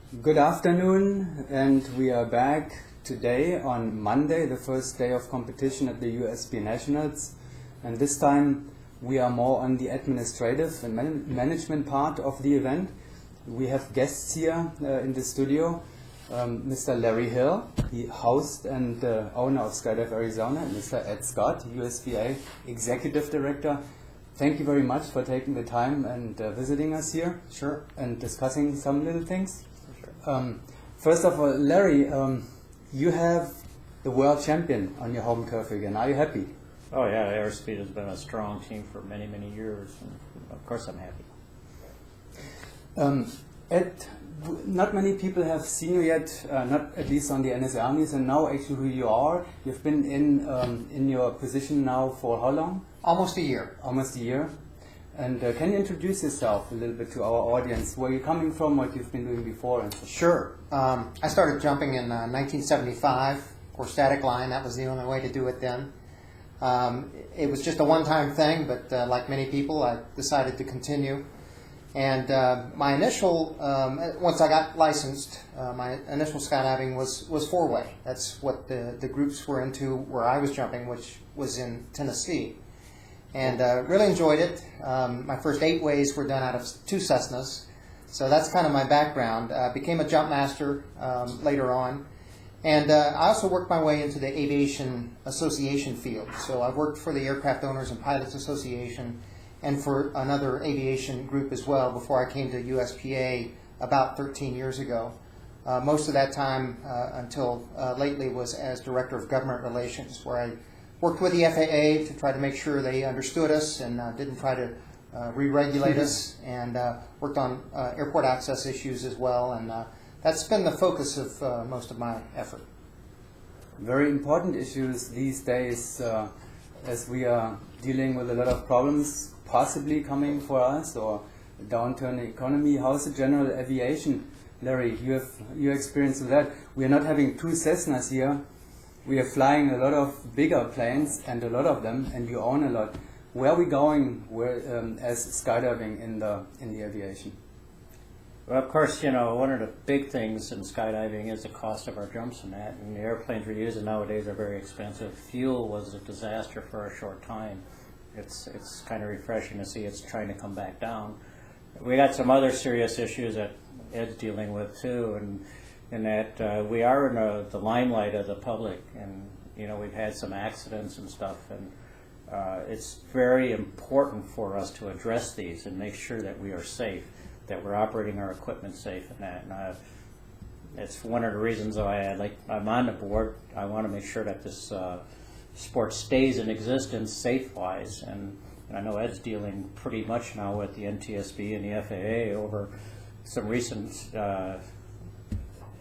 Good afternoon, and we are back today on Monday, the first day of competition at the USPA Nationals. And this time we are more on the administrative and management part of the event. We have guests here in the studio, Mr. Larry Hill, the host and owner of Skydive Arizona, and Mr. Ed Scott, USPA Executive Director. Thank you very much for taking the time and visiting us here. Sure. And discussing some little things. Sure. First of all, Larry, you have the world champion on your home turf again. Are you happy? Oh yeah, Airspeed has been a strong team for many, many years, and of course I'm happy. Ed, not many people have seen you yet, not at least on the NSL news, and now actually who you are. You've been in your position now for how long? Almost a year. Almost a year. And can you introduce yourself a little bit to our audience? Where you're coming from, what you've been doing before, and so forth? Sure. I started jumping in 1975 for static line. That was the only way to do it then. It was just a one-time thing, but like many people, I decided to continue. And my initial, once I got licensed, my initial skydiving was four-way. That's what the groups were into where I was jumping, which was in Tennessee. And really enjoyed it. My first 8 ways were done out of 2 Cessnas. So that's kind of my background. Became a jump master later on. And I also worked my way into the aviation association field. So I worked for the Aircraft Owners and Pilots Association and for another aviation group as well before I came to USPA about 13 years ago. Most of that time until lately was as Director of Government Relations, where I worked with the FAA to try to make sure they understood us and didn't try to re-regulate us, and worked on airport access issues as well, and that's been the focus of most of my effort. Very important issues these days, as we are dealing with a lot of problems possibly coming for us, or a downturn in the economy. How's the general aviation? Larry, you have your experience with that. We are not having 2 Cessnas here. We are flying a lot of bigger planes, and a lot of them, and you own a lot. Where are we going as skydiving in the aviation? Well, of course, you know, one of the big things in skydiving is the cost of our jumps and that, and the airplanes we're using nowadays are very expensive. Fuel was a disaster for a short time. It's kind of refreshing to see it's trying to come back down. We got some other serious issues that Ed's dealing with too, and in that we are in the limelight of the public, and you know, we've had some accidents and stuff, and it's very important for us to address these and make sure that we are safe, that we're operating our equipment safe, and that. And it's one of the reasons why I'm on the board. I want to make sure that this sport stays in existence safe-wise, and I know Ed's dealing pretty much now with the NTSB and the FAA over some recent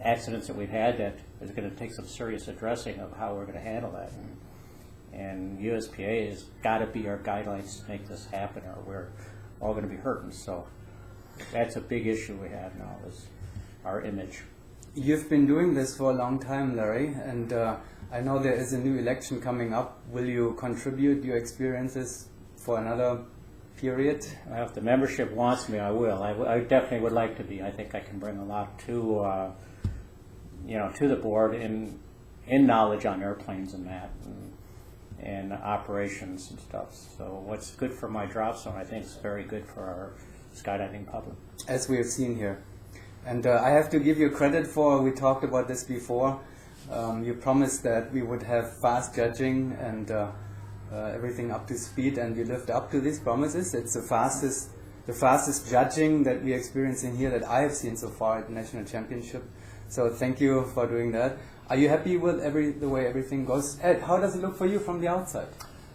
accidents that we've had that is going to take some serious addressing of how we're going to handle that. And USPA has got to be our guidelines to make this happen, or we're all going to be hurting. So that's a big issue we have now, is our image. You've been doing this for a long time, Larry, and I know there is a new election coming up. Will you contribute your experiences for another period? Well, if the membership wants me, I will. I definitely would like to be. I think I can bring a lot to to the board in knowledge on airplanes and that, and operations and stuff. So what's good for my drop zone, I think, is very good for our skydiving public. As we have seen here. And I have to give you credit for, we talked about this before, you promised that we would have fast judging and everything up to speed, and you lived up to these promises. It's the fastest judging that we're experiencing here that I have seen so far at the National Championship. So thank you for doing that. Are you happy with the way everything goes? Ed, how does it look for you from the outside?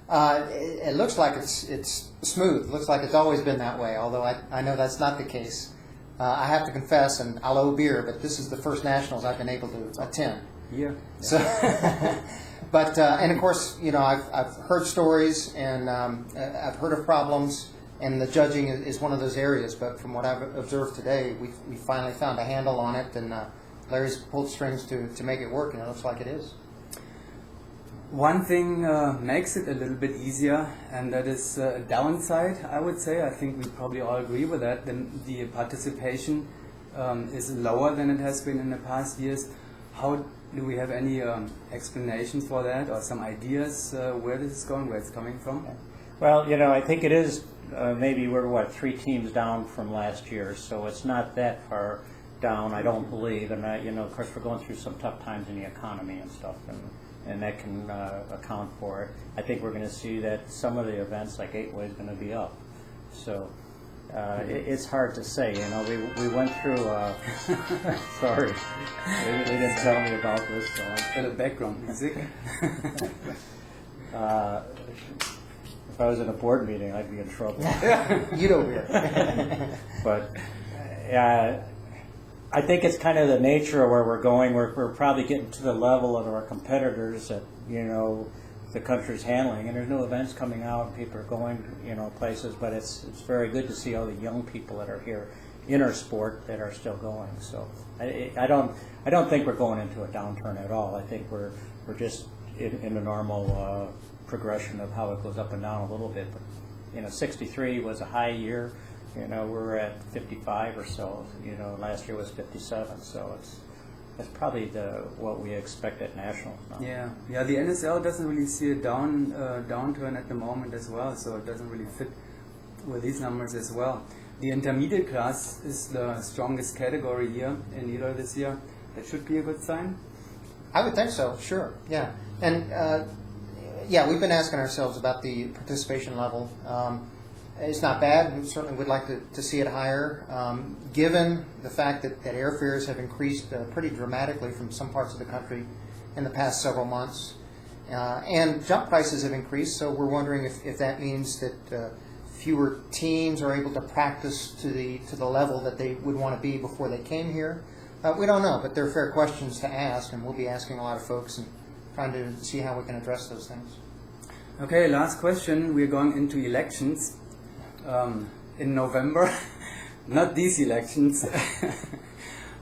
It looks like it's smooth. It looks like it's always been that way, although I know that's not the case. I have to confess, and I'll owe beer, but this is the first Nationals I've been able to attend. Yeah. So, but and of course, you know, I've heard stories, and I've heard of problems, and the judging is one of those areas. But from what I've observed today, we finally found a handle on it, and Larry's pulled strings to make it work, and it looks like it is. One thing makes it a little bit easier, and that is a downside, I would say. I think we probably all agree with that. The participation is lower than it has been in the past years. How do we have any explanations for that, or some ideas where this is going, where it's coming from? Well, you know, I think it is, maybe we're, 3 teams down from last year, so it's not that far down, I don't believe. And, you know, of course, we're going through some tough times in the economy and stuff, and that can account for it. I think we're going to see that some of the events, like 8-way, is going to be up. So it's hard to say, you know. We went through, sorry, they didn't tell me about this. So For the background music. If I was in a board meeting, I'd be in trouble. You don't hear. But I think it's kind of the nature of where we're going. We're probably getting to the level of our competitors that, you know, the country's handling, and there's new events coming out, and people are going, you know, places. But it's very good to see all the young people that are here in our sport that are still going. So I don't think we're going into a downturn at all. I think we're just in a normal progression of how it goes up and down a little bit. But, you know, 63 was a high year. You know, we're at 55 or so. You know, last year was 57. So that's probably what we expect at nationals now. Yeah. The NSL doesn't really see a downturn at the moment as well, so it doesn't really fit with these numbers as well. The intermediate class is the strongest category here in Elo this year. That should be a good sign. I would think so, sure, yeah. And yeah, we've been asking ourselves about the participation level. It's not bad. We certainly would like to see it higher, given the fact that airfares have increased pretty dramatically from some parts of the country in the past several months. And jump prices have increased, so we're wondering if that means that fewer teams are able to practice to the level that they would want to be before they came here. We don't know, but they're fair questions to ask, and we'll be asking a lot of folks and trying to see how we can address those things. Okay, last question. We're going into elections in November. Not these elections.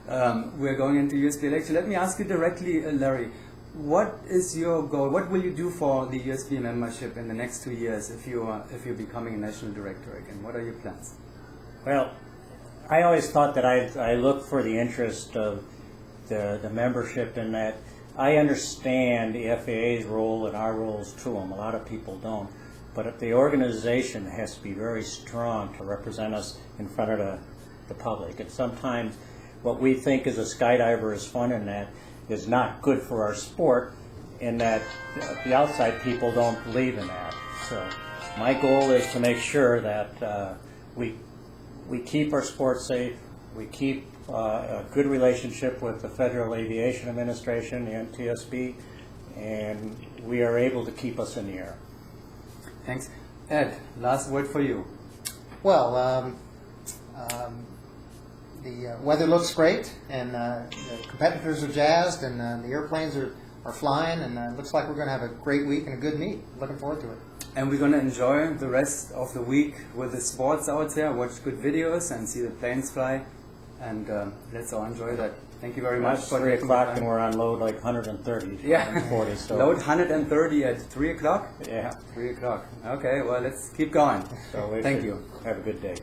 We're going into USPA election. Let me ask you directly, Larry. What is your goal? What will you do for the USPA membership in the next 2 years if you're becoming a national director again? What are your plans? Well, I always thought that I look for the interest of the membership, in that I understand the FAA's role and our roles to them. A lot of people don't. But the organization has to be very strong to represent us in front of the public. And sometimes what we think as a skydiver is fun, and that is not good for our sport, in that the outside people don't believe in that. So my goal is to make sure that we keep our sport safe, we keep a good relationship with the Federal Aviation Administration, the NTSB, and we are able to keep us in the air. Thanks. Ed, last word for you. Well, the weather looks great, and the competitors are jazzed, and the airplanes are flying, and it looks like we're going to have a great week and a good meet. Looking forward to it. And we're going to enjoy the rest of the week with the sports out there, watch good videos and see the planes fly, and let's all enjoy that. Thank you very much. It's 3 o'clock and we're on load like 130, yeah. 140. So. Load 130 at 3 o'clock? Yeah. 3 o'clock. Okay, well, let's keep going. So Thank you. Have a good day.